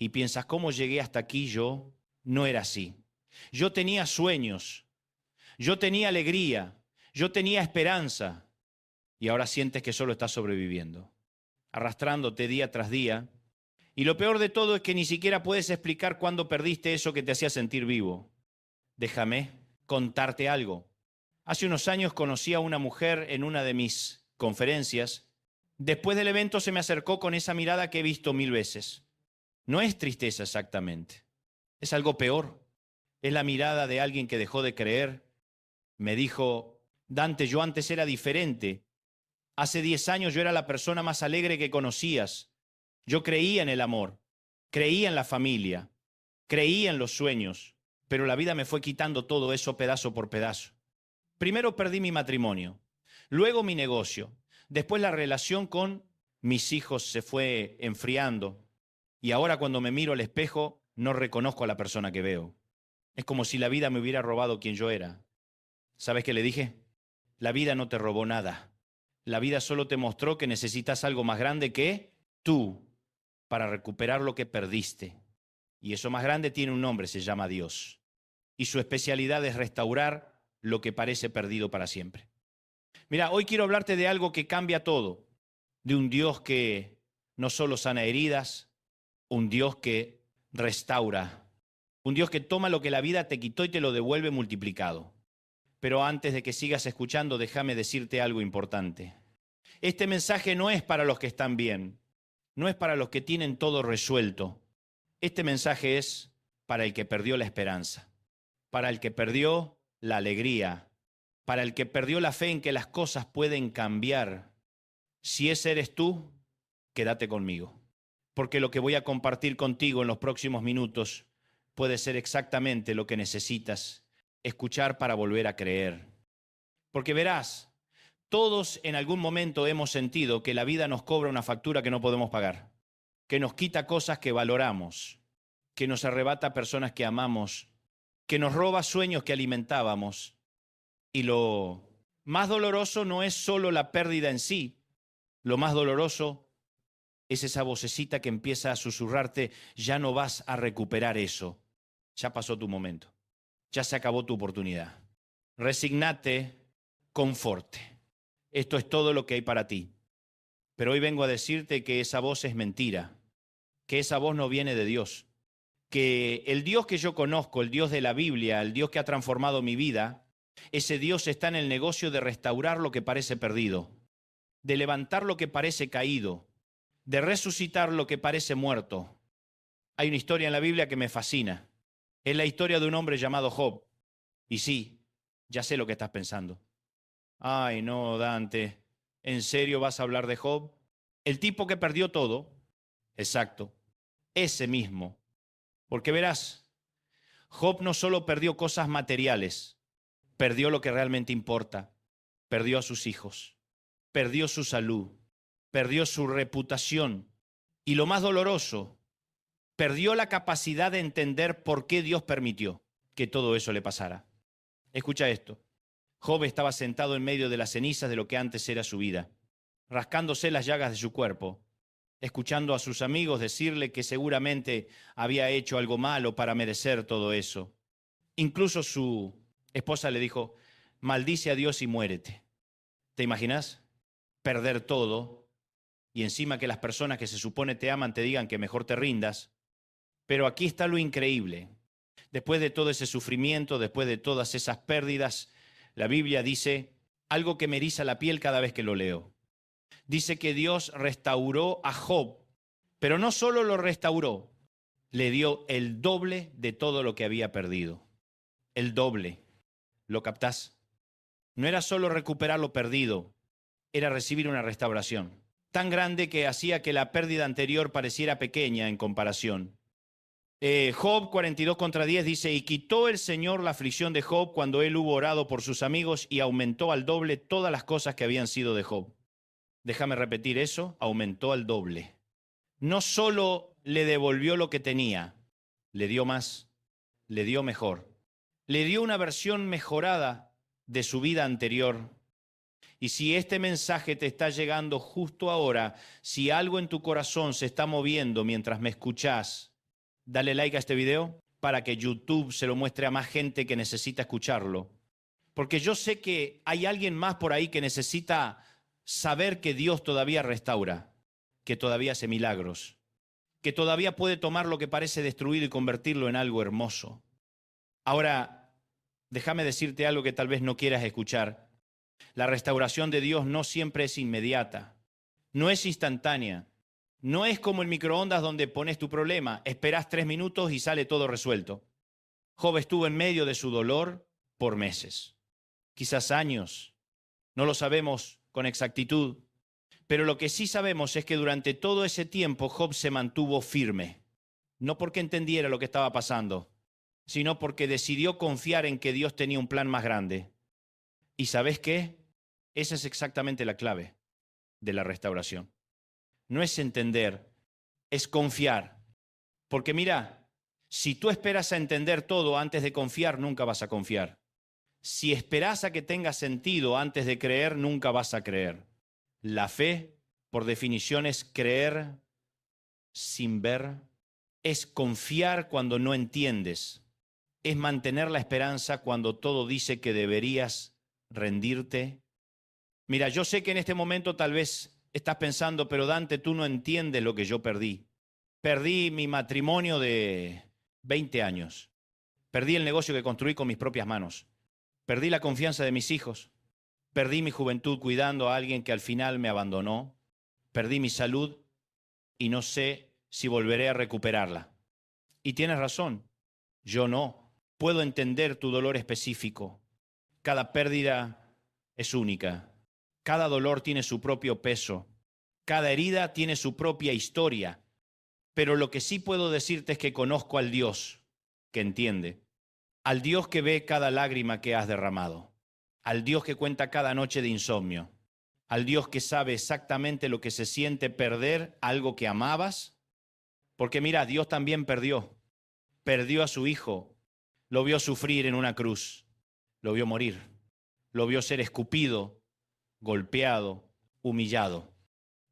y piensas, ¿cómo llegué hasta aquí yo? No era así. Yo tenía sueños, yo tenía alegría, yo tenía esperanza, y ahora sientes que solo estás sobreviviendo, arrastrándote día tras día. Y lo peor de todo es que ni siquiera puedes explicar cuándo perdiste eso que te hacía sentir vivo. Déjame contarte algo. Hace unos años conocí a una mujer en una de mis conferencias. Después del evento se me acercó con esa mirada que he visto 1000 veces. No es tristeza exactamente, es algo peor. Es la mirada de alguien que dejó de creer. Me dijo, Dante, yo antes era diferente. Hace 10 años yo era la persona más alegre que conocías. Yo creía en el amor, creía en la familia, creía en los sueños, pero la vida me fue quitando todo eso pedazo por pedazo. Primero perdí mi matrimonio, luego mi negocio, después la relación con mis hijos se fue enfriando y ahora cuando me miro al espejo no reconozco a la persona que veo. Es como si la vida me hubiera robado quien yo era. ¿Sabes qué le dije? La vida no te robó nada. La vida solo te mostró que necesitas algo más grande que tú para recuperar lo que perdiste. Y eso más grande tiene un nombre, se llama Dios. Y su especialidad es restaurar lo que parece perdido para siempre. Mira, hoy quiero hablarte de algo que cambia todo, de un Dios que no solo sana heridas, un Dios que restaura, un Dios que toma lo que la vida te quitó y te lo devuelve multiplicado. Pero antes de que sigas escuchando, déjame decirte algo importante. Este mensaje no es para los que están bien, no es para los que tienen todo resuelto. Este mensaje es para el que perdió la esperanza, para el que perdió la alegría, para el que perdió la fe en que las cosas pueden cambiar. Si ese eres tú, quédate conmigo, porque lo que voy a compartir contigo en los próximos minutos puede ser exactamente lo que necesitas escuchar para volver a creer. Porque verás, todos en algún momento hemos sentido que la vida nos cobra una factura que no podemos pagar, que nos quita cosas que valoramos, que nos arrebata personas que amamos, que nos roba sueños que alimentábamos. Y lo más doloroso no es solo la pérdida en sí, lo más doloroso es esa vocecita que empieza a susurrarte, ya no vas a recuperar eso, ya pasó tu momento, ya se acabó tu oportunidad. Resignate, conforte. Esto es todo lo que hay para ti. Pero hoy vengo a decirte que esa voz es mentira, que esa voz no viene de Dios, que el Dios que yo conozco, el Dios de la Biblia, el Dios que ha transformado mi vida, ese Dios está en el negocio de restaurar lo que parece perdido, de levantar lo que parece caído, de resucitar lo que parece muerto. Hay una historia en la Biblia que me fascina. Es la historia de un hombre llamado Job. Y sí, ya sé lo que estás pensando. Ay, no, Dante, ¿en serio vas a hablar de Job? El tipo que perdió todo. Exacto, ese mismo. Porque verás, Job no solo perdió cosas materiales, perdió lo que realmente importa. Perdió a sus hijos, perdió su salud, perdió su reputación. Y lo más doloroso, perdió la capacidad de entender por qué Dios permitió que todo eso le pasara. Escucha esto. Job estaba sentado en medio de las cenizas de lo que antes era su vida, rascándose las llagas de su cuerpo, escuchando a sus amigos decirle que seguramente había hecho algo malo para merecer todo eso. Incluso su esposa le dijo, maldice a Dios y muérete. ¿Te imaginas? Perder todo y encima que las personas que se supone te aman te digan que mejor te rindas. Pero aquí está lo increíble. Después de todo ese sufrimiento, después de todas esas pérdidas, la Biblia dice algo que me eriza la piel cada vez que lo leo. Dice que Dios restauró a Job, pero no solo lo restauró, le dio el doble de todo lo que había perdido. El doble. ¿Lo captás? No era solo recuperar lo perdido, era recibir una restauración tan grande que hacía que la pérdida anterior pareciera pequeña en comparación. Job 42:10 dice, y quitó el Señor la aflicción de Job cuando él hubo orado por sus amigos y aumentó al doble todas las cosas que habían sido de Job. Déjame repetir eso, aumentó al doble. No solo le devolvió lo que tenía, le dio más, le dio mejor. Le dio una versión mejorada de su vida anterior. Y si este mensaje te está llegando justo ahora, si algo en tu corazón se está moviendo mientras me escuchás, Dale like a este video para que YouTube se lo muestre a más gente que necesita escucharlo. Porque yo sé que hay alguien más por ahí que necesita saber que Dios todavía restaura, que todavía hace milagros, que todavía puede tomar lo que parece destruido y convertirlo en algo hermoso. Ahora, déjame decirte algo que tal vez no quieras escuchar. La restauración de Dios no siempre es inmediata, no es instantánea, no es como el microondas donde pones tu problema, esperas 3 minutos y sale todo resuelto. Job estuvo en medio de su dolor por meses, quizás años, no lo sabemos con exactitud, pero lo que sí sabemos es que durante todo ese tiempo Job se mantuvo firme, no porque entendiera lo que estaba pasando, sino porque decidió confiar en que Dios tenía un plan más grande. ¿Y sabes qué? Esa es exactamente la clave de la restauración. No es entender, es confiar. Porque mira, si tú esperas a entender todo antes de confiar, nunca vas a confiar. Si esperas a que tenga sentido antes de creer, nunca vas a creer. La fe, por definición, es creer sin ver, es confiar cuando no entiendes, es mantener la esperanza cuando todo dice que deberías rendirte. Mira, yo sé que en este momento tal vez estás pensando, pero Dante, tú no entiendes lo que yo perdí. Perdí mi matrimonio de 20 años. Perdí el negocio que construí con mis propias manos. Perdí la confianza de mis hijos. Perdí mi juventud cuidando a alguien que al final me abandonó. Perdí mi salud y no sé si volveré a recuperarla. Y tienes razón, yo no. Puedo entender tu dolor específico. Cada pérdida es única. Cada dolor tiene su propio peso. Cada herida tiene su propia historia. Pero lo que sí puedo decirte es que conozco al Dios que entiende. Al Dios que ve cada lágrima que has derramado. Al Dios que cuenta cada noche de insomnio. Al Dios que sabe exactamente lo que se siente perder algo que amabas. Porque mira, Dios también perdió. Perdió a su hijo. Lo vio sufrir en una cruz. Lo vio morir. Lo vio ser escupido, golpeado, humillado.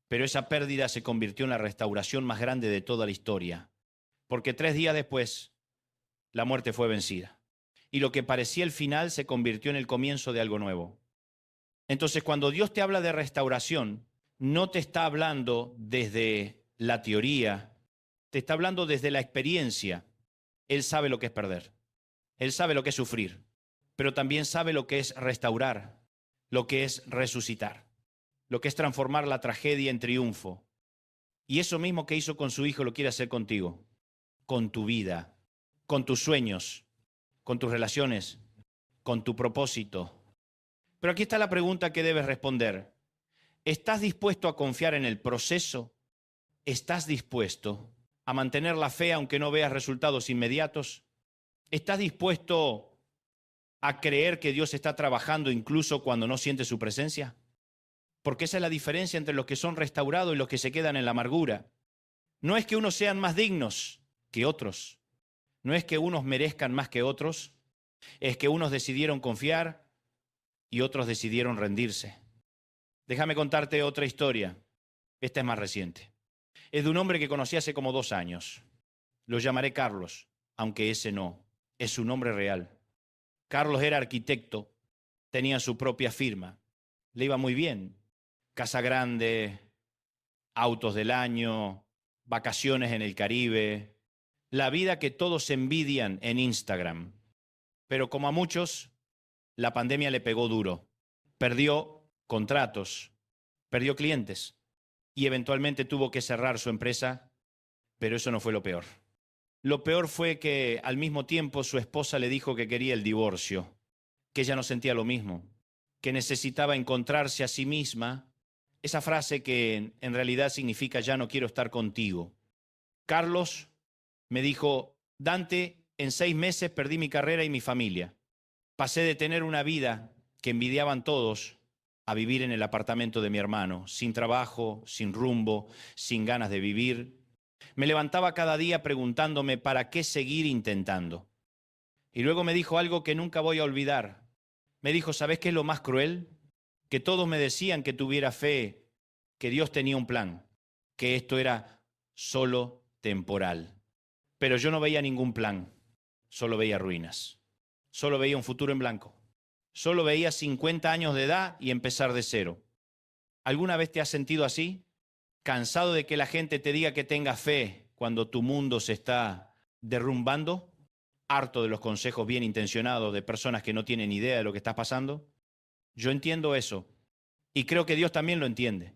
Pero esa pérdida se convirtió en la restauración más grande de toda la historia. Porque 3 días después, la muerte fue vencida. Y lo que parecía el final se convirtió en el comienzo de algo nuevo. Entonces, cuando Dios te habla de restauración, no te está hablando desde la teoría, te está hablando desde la experiencia. Él sabe lo que es perder. Él sabe lo que es sufrir, pero también sabe lo que es restaurar, lo que es resucitar, lo que es transformar la tragedia en triunfo. Y eso mismo que hizo con su hijo lo quiere hacer contigo, con tu vida, con tus sueños, con tus relaciones, con tu propósito. Pero aquí está la pregunta que debes responder. ¿Estás dispuesto a confiar en el proceso? ¿Estás dispuesto a mantener la fe aunque no veas resultados inmediatos? ¿Estás dispuesto a creer que Dios está trabajando incluso cuando no sientes su presencia? Porque esa es la diferencia entre los que son restaurados y los que se quedan en la amargura. No es que unos sean más dignos que otros. No es que unos merezcan más que otros. Es que unos decidieron confiar y otros decidieron rendirse. Déjame contarte otra historia. Esta es más reciente. Es de un hombre que conocí hace como 2 años. Lo llamaré Carlos, aunque ese no. Es su nombre real. Carlos era arquitecto, tenía su propia firma. Le iba muy bien. Casa grande, autos del año, vacaciones en el Caribe. La vida que todos envidian en Instagram. Pero como a muchos, la pandemia le pegó duro. Perdió contratos, perdió clientes y eventualmente tuvo que cerrar su empresa, pero eso no fue lo peor. Lo peor fue que al mismo tiempo su esposa le dijo que quería el divorcio, que ella no sentía lo mismo, que necesitaba encontrarse a sí misma. Esa frase que en realidad significa ya no quiero estar contigo. Carlos me dijo, Dante, en 6 meses perdí mi carrera y mi familia. Pasé de tener una vida que envidiaban todos a vivir en el apartamento de mi hermano, sin trabajo, sin rumbo, sin ganas de vivir. Me levantaba cada día preguntándome para qué seguir intentando. Y luego me dijo algo que nunca voy a olvidar. Me dijo, ¿sabes qué es lo más cruel? Que todos me decían que tuviera fe, que Dios tenía un plan, que esto era solo temporal. Pero yo no veía ningún plan, solo veía ruinas. Solo veía un futuro en blanco. Solo veía 50 años de edad y empezar de cero. ¿Alguna vez te has sentido así? ¿Cansado de que la gente te diga que tengas fe cuando tu mundo se está derrumbando? ¿Harto de los consejos bien intencionados de personas que no tienen idea de lo que está pasando? Yo entiendo eso y creo que Dios también lo entiende.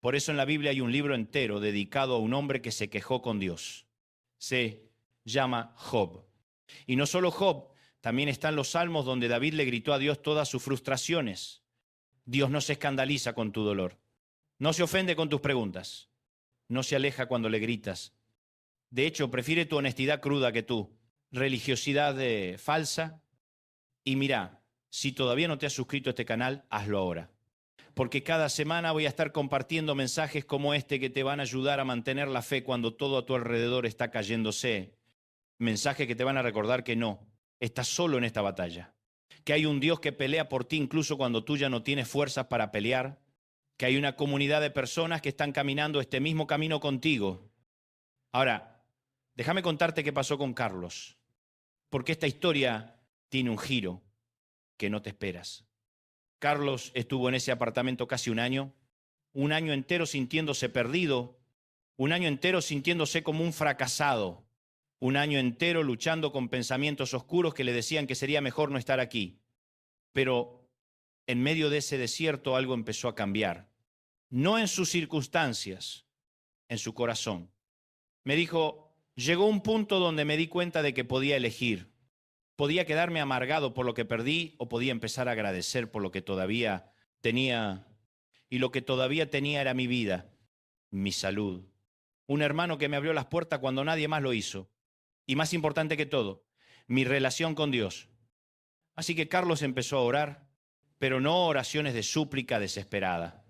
Por eso en la Biblia hay un libro entero dedicado a un hombre que se quejó con Dios. Se llama Job. Y no solo Job, también están los salmos donde David le gritó a Dios todas sus frustraciones. Dios no se escandaliza con tu dolor. No se ofende con tus preguntas. No se aleja cuando le gritas. De hecho, prefiere tu honestidad cruda que tu religiosidad falsa. Y mira, si todavía no te has suscrito a este canal, hazlo ahora. Porque cada semana voy a estar compartiendo mensajes como este que te van a ayudar a mantener la fe cuando todo a tu alrededor está cayéndose. Mensajes que te van a recordar que no, estás solo en esta batalla. Que hay un Dios que pelea por ti incluso cuando tú ya no tienes fuerzas para pelear. Que hay una comunidad de personas que están caminando este mismo camino contigo. Ahora, déjame contarte qué pasó con Carlos. Porque esta historia tiene un giro que no te esperas. Carlos estuvo en ese apartamento casi un año entero sintiéndose perdido, un año entero sintiéndose como un fracasado, un año entero luchando con pensamientos oscuros que le decían que sería mejor no estar aquí. Pero en medio de ese desierto algo empezó a cambiar. No en sus circunstancias, en su corazón. Me dijo, llegó un punto donde me di cuenta de que podía elegir. Podía quedarme amargado por lo que perdí o podía empezar a agradecer por lo que todavía tenía. Y lo que todavía tenía era mi vida, mi salud. Un hermano que me abrió las puertas cuando nadie más lo hizo. Y más importante que todo, mi relación con Dios. Así que Carlos empezó a orar, pero no oraciones de súplica desesperada.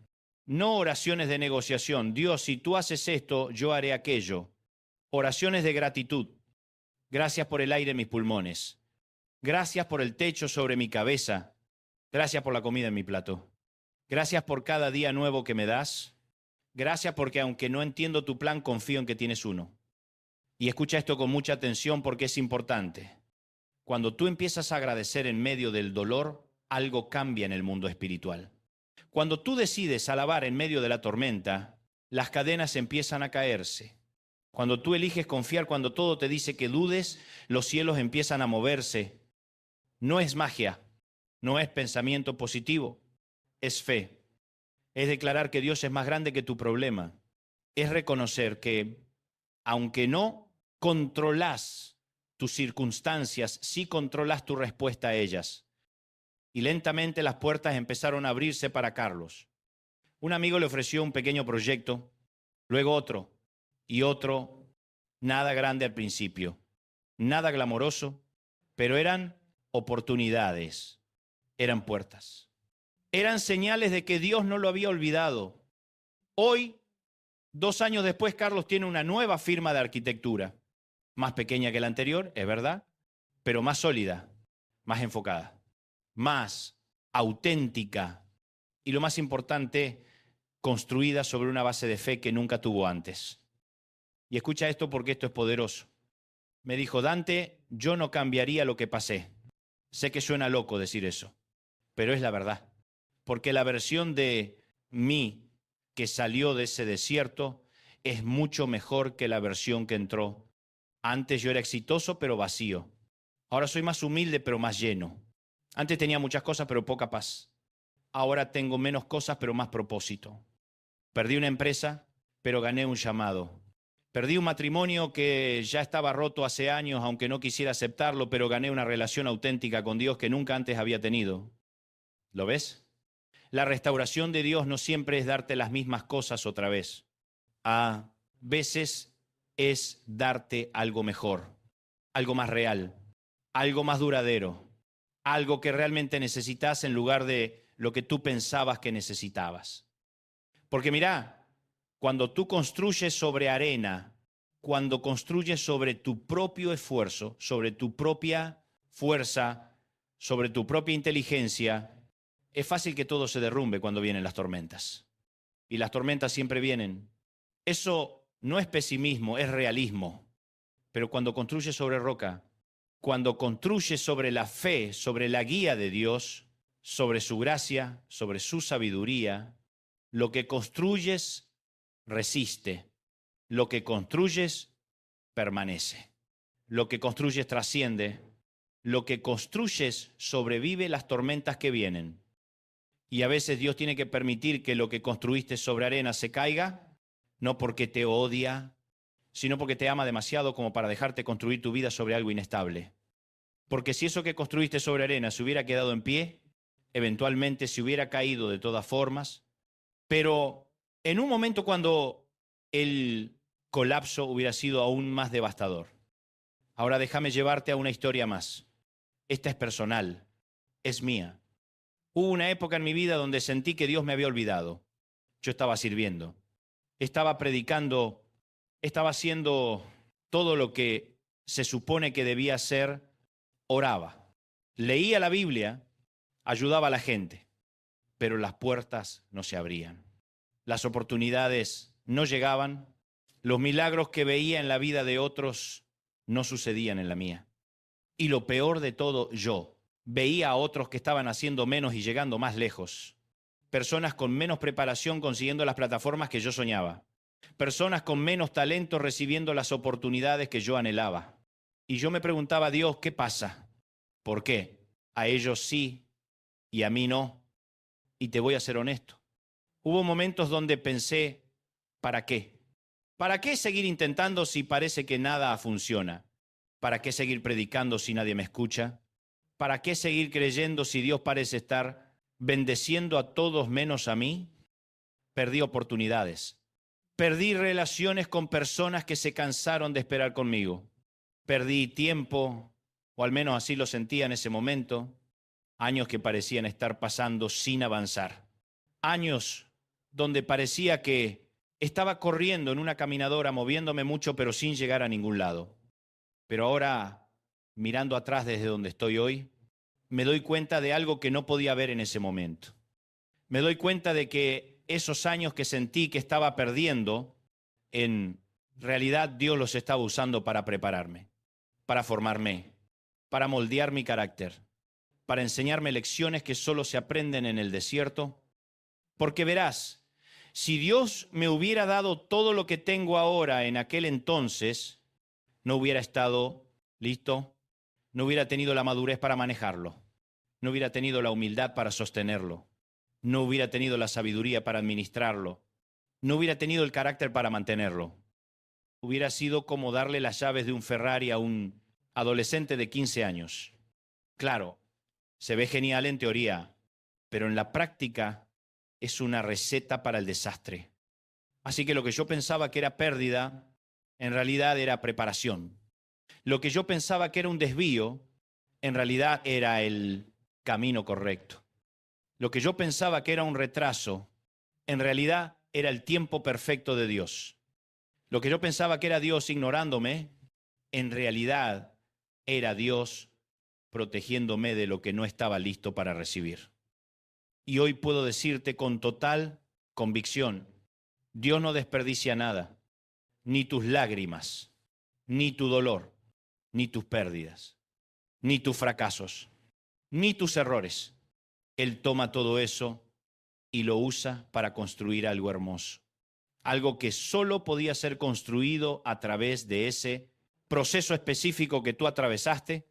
No oraciones de negociación. Dios, si tú haces esto, yo haré aquello. Oraciones de gratitud. Gracias por el aire en mis pulmones. Gracias por el techo sobre mi cabeza. Gracias por la comida en mi plato. Gracias por cada día nuevo que me das. Gracias porque aunque no entiendo tu plan, confío en que tienes uno. Y escucha esto con mucha atención porque es importante. Cuando tú empiezas a agradecer en medio del dolor, algo cambia en el mundo espiritual. Cuando tú decides alabar en medio de la tormenta, las cadenas empiezan a caerse. Cuando tú eliges confiar cuando todo te dice que dudes, los cielos empiezan a moverse. No es magia, no es pensamiento positivo, es fe. Es declarar que Dios es más grande que tu problema. Es reconocer que, aunque no controlas tus circunstancias, sí controlas tu respuesta a ellas. Y lentamente las puertas empezaron a abrirse para Carlos. Un amigo le ofreció un pequeño proyecto, luego otro y otro, nada grande al principio, nada glamoroso, pero eran oportunidades, eran puertas. Eran señales de que Dios no lo había olvidado. Hoy, 2 años después, Carlos tiene una nueva firma de arquitectura, más pequeña que la anterior, es verdad, pero más sólida, más enfocada, más auténtica y lo más importante, construida sobre una base de fe que nunca tuvo antes. Y escucha esto porque esto es poderoso. Me dijo, Dante, yo no cambiaría lo que pasé. Sé que suena loco decir eso, pero es la verdad. Porque la versión de mí que salió de ese desierto es mucho mejor que la versión que entró. Antes yo era exitoso, pero vacío. Ahora soy más humilde, pero más lleno. Antes tenía muchas cosas, pero poca paz. Ahora tengo menos cosas, pero más propósito. Perdí una empresa, pero gané un llamado. Perdí un matrimonio que ya estaba roto hace años, aunque no quisiera aceptarlo, pero gané una relación auténtica con Dios que nunca antes había tenido. ¿Lo ves? La restauración de Dios no siempre es darte las mismas cosas otra vez. A veces es darte algo mejor, algo más real, algo más duradero, algo que realmente necesitas en lugar de lo que tú pensabas que necesitabas. Porque mira, cuando tú construyes sobre arena, cuando construyes sobre tu propio esfuerzo, sobre tu propia fuerza, sobre tu propia inteligencia, es fácil que todo se derrumbe cuando vienen las tormentas. Y las tormentas siempre vienen. Eso no es pesimismo, es realismo. Pero cuando construyes sobre roca, cuando construyes sobre la fe, sobre la guía de Dios, sobre su gracia, sobre su sabiduría, lo que construyes resiste, lo que construyes permanece, lo que construyes trasciende, lo que construyes sobrevive las tormentas que vienen. Y a veces Dios tiene que permitir que lo que construiste sobre arena se caiga, no porque te odia, sino porque te ama demasiado como para dejarte construir tu vida sobre algo inestable. Porque si eso que construiste sobre arena se hubiera quedado en pie, eventualmente se hubiera caído de todas formas, pero en un momento cuando el colapso hubiera sido aún más devastador. Ahora déjame llevarte a una historia más. Esta es personal, es mía. Hubo una época en mi vida donde sentí que Dios me había olvidado. Yo estaba sirviendo, estaba predicando, estaba haciendo todo lo que se supone que debía hacer, oraba, leía la Biblia, ayudaba a la gente, pero las puertas no se abrían. Las oportunidades no llegaban, los milagros que veía en la vida de otros no sucedían en la mía. Y lo peor de todo, yo veía a otros que estaban haciendo menos y llegando más lejos. Personas con menos preparación consiguiendo las plataformas que yo soñaba. Personas con menos talento recibiendo las oportunidades que yo anhelaba. Y yo me preguntaba a Dios, ¿qué pasa? ¿Por qué? A ellos sí y a mí no. Y te voy a ser honesto. Hubo momentos donde pensé, ¿para qué? ¿Para qué seguir intentando si parece que nada funciona? ¿Para qué seguir predicando si nadie me escucha? ¿Para qué seguir creyendo si Dios parece estar bendeciendo a todos menos a mí? Perdí oportunidades. Perdí relaciones con personas que se cansaron de esperar conmigo. Perdí tiempo, o al menos así lo sentía en ese momento. Años que parecían estar pasando sin avanzar. Años donde parecía que estaba corriendo en una caminadora, moviéndome mucho, pero sin llegar a ningún lado. Pero ahora, mirando atrás desde donde estoy hoy, me doy cuenta de algo que no podía ver en ese momento. Me doy cuenta de que esos años que sentí que estaba perdiendo, en realidad Dios los estaba usando para prepararme, para formarme, para moldear mi carácter, para enseñarme lecciones que solo se aprenden en el desierto. Porque verás, si Dios me hubiera dado todo lo que tengo ahora en aquel entonces, no hubiera estado listo, no hubiera tenido la madurez para manejarlo, no hubiera tenido la humildad para sostenerlo, no hubiera tenido la sabiduría para administrarlo, no hubiera tenido el carácter para mantenerlo. Hubiera sido como darle las llaves de un Ferrari a un adolescente de 15 años. Claro, se ve genial en teoría, pero en la práctica es una receta para el desastre. Así que lo que yo pensaba que era pérdida, en realidad era preparación. Lo que yo pensaba que era un desvío, en realidad era el camino correcto. Lo que yo pensaba que era un retraso, en realidad era el tiempo perfecto de Dios. Lo que yo pensaba que era Dios ignorándome, en realidad era Dios protegiéndome de lo que no estaba listo para recibir. Y hoy puedo decirte con total convicción, Dios no desperdicia nada, ni tus lágrimas, ni tu dolor, ni tus pérdidas, ni tus fracasos, ni tus errores. Él toma todo eso y lo usa para construir algo hermoso. Algo que solo podía ser construido a través de ese proceso específico que tú atravesaste.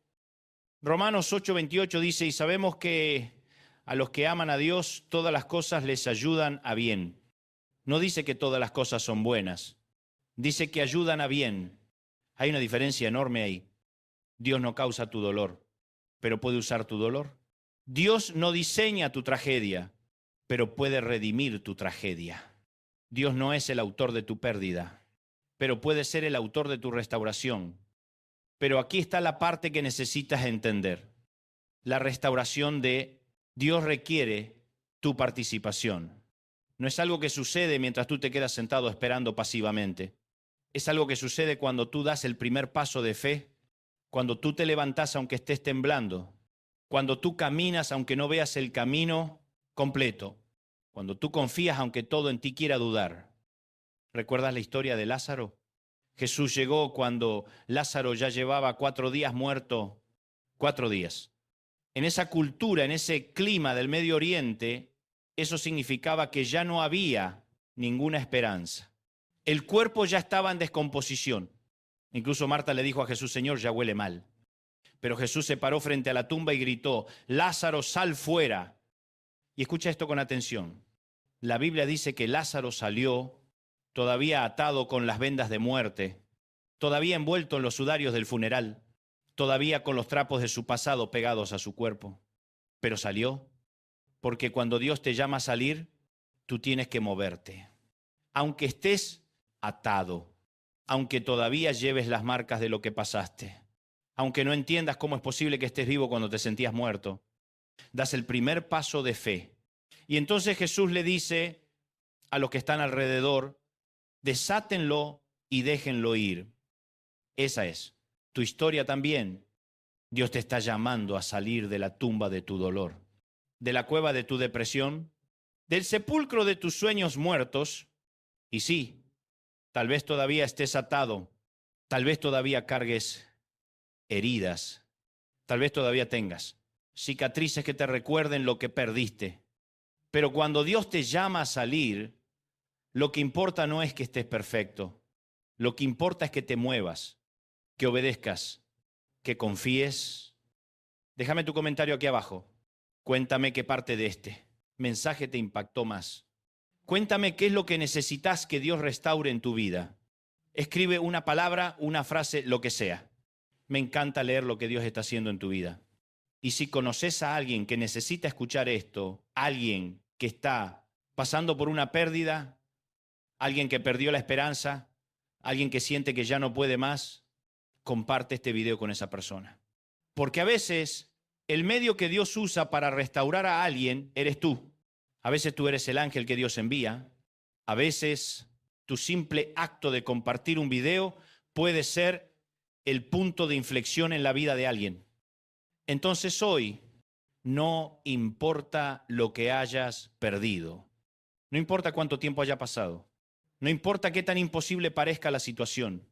Romanos 8:28 dice, y sabemos que a los que aman a Dios, todas las cosas les ayudan a bien. No dice que todas las cosas son buenas. Dice que ayudan a bien. Hay una diferencia enorme ahí. Dios no causa tu dolor, pero puede usar tu dolor. Dios no diseña tu tragedia, pero puede redimir tu tragedia. Dios no es el autor de tu pérdida, pero puede ser el autor de tu restauración. Pero aquí está la parte que necesitas entender. La restauración de Dios requiere tu participación. No es algo que sucede mientras tú te quedas sentado esperando pasivamente. Es algo que sucede cuando tú das el primer paso de fe, cuando tú te levantas aunque estés temblando, cuando tú caminas aunque no veas el camino completo, cuando tú confías aunque todo en ti quiera dudar. ¿Recuerdas la historia de Lázaro? Jesús llegó cuando Lázaro ya llevaba 4 días muerto, 4 días. En esa cultura, en ese clima del Medio Oriente, eso significaba que ya no había ninguna esperanza. El cuerpo ya estaba en descomposición. Incluso Marta le dijo a Jesús, Señor, ya huele mal. Pero Jesús se paró frente a la tumba y gritó, Lázaro, sal fuera. Y escucha esto con atención. La Biblia dice que Lázaro salió todavía atado con las vendas de muerte, todavía envuelto en los sudarios del funeral, todavía con los trapos de su pasado pegados a su cuerpo. Pero salió, porque cuando Dios te llama a salir, tú tienes que moverte. Aunque estés atado, aunque todavía lleves las marcas de lo que pasaste, aunque no entiendas cómo es posible que estés vivo cuando te sentías muerto, das el primer paso de fe. Y entonces Jesús le dice a los que están alrededor, desátenlo y déjenlo ir. Esa es tu historia también. Dios te está llamando a salir de la tumba de tu dolor, de la cueva de tu depresión, del sepulcro de tus sueños muertos. Y sí, tal vez todavía estés atado, tal vez todavía cargues heridas, tal vez todavía tengas cicatrices que te recuerden lo que perdiste. Pero cuando Dios te llama a salir, lo que importa no es que estés perfecto, lo que importa es que te muevas, que obedezcas, que confíes. Déjame tu comentario aquí abajo. Cuéntame qué parte de este mensaje te impactó más. Cuéntame qué es lo que necesitas que Dios restaure en tu vida. Escribe una palabra, una frase, lo que sea. Me encanta leer lo que Dios está haciendo en tu vida. Y si conoces a alguien que necesita escuchar esto, alguien que está pasando por una pérdida, alguien que perdió la esperanza, alguien que siente que ya no puede más, comparte este video con esa persona. Porque a veces el medio que Dios usa para restaurar a alguien eres tú. A veces tú eres el ángel que Dios envía. A veces tu simple acto de compartir un video puede ser el punto de inflexión en la vida de alguien. Entonces hoy no importa lo que hayas perdido. No importa cuánto tiempo haya pasado. No importa qué tan imposible parezca la situación.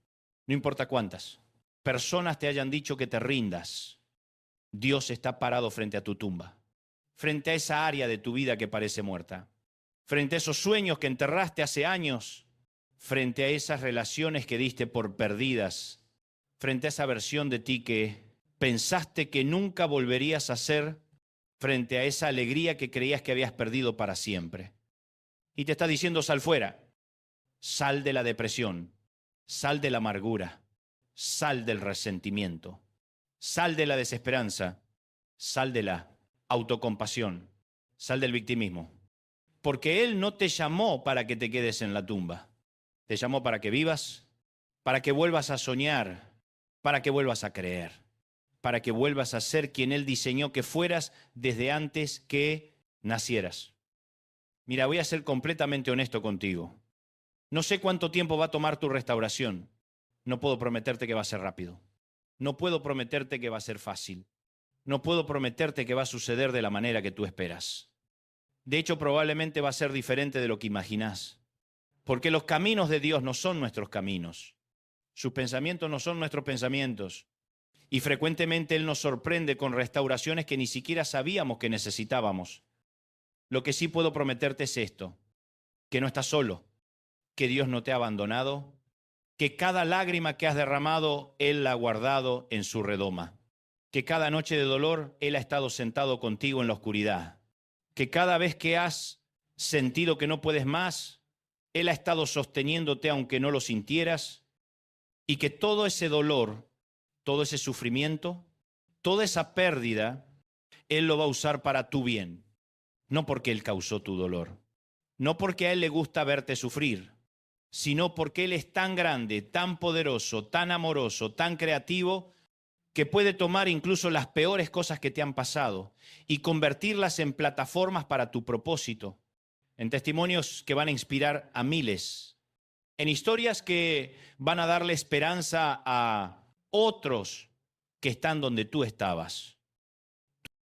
No importa cuántas personas te hayan dicho que te rindas. Dios está parado frente a tu tumba, frente a esa área de tu vida que parece muerta, frente a esos sueños que enterraste hace años, frente a esas relaciones que diste por perdidas, frente a esa versión de ti que pensaste que nunca volverías a ser, frente a esa alegría que creías que habías perdido para siempre. Y te está diciendo, sal fuera, sal de la depresión, sal de la amargura, sal del resentimiento, sal de la desesperanza, sal de la autocompasión, sal del victimismo. Porque Él no te llamó para que te quedes en la tumba. Te llamó para que vivas, para que vuelvas a soñar, para que vuelvas a creer, para que vuelvas a ser quien Él diseñó que fueras desde antes que nacieras. Mira, voy a ser completamente honesto contigo. No sé cuánto tiempo va a tomar tu restauración. No puedo prometerte que va a ser rápido. No puedo prometerte que va a ser fácil. No puedo prometerte que va a suceder de la manera que tú esperas. De hecho, probablemente va a ser diferente de lo que imaginás. Porque los caminos de Dios no son nuestros caminos. Sus pensamientos no son nuestros pensamientos. Y frecuentemente Él nos sorprende con restauraciones que ni siquiera sabíamos que necesitábamos. Lo que sí puedo prometerte es esto, que no estás solo, que Dios no te ha abandonado, que cada lágrima que has derramado, Él la ha guardado en su redoma, que cada noche de dolor Él ha estado sentado contigo en la oscuridad, que cada vez que has sentido que no puedes más, Él ha estado sosteniéndote aunque no lo sintieras, y que todo ese dolor, todo ese sufrimiento, toda esa pérdida, Él lo va a usar para tu bien. No porque Él causó tu dolor, no porque a Él le gusta verte sufrir, sino porque Él es tan grande, tan poderoso, tan amoroso, tan creativo, que puede tomar incluso las peores cosas que te han pasado y convertirlas en plataformas para tu propósito, en testimonios que van a inspirar a miles, en historias que van a darle esperanza a otros que están donde tú estabas.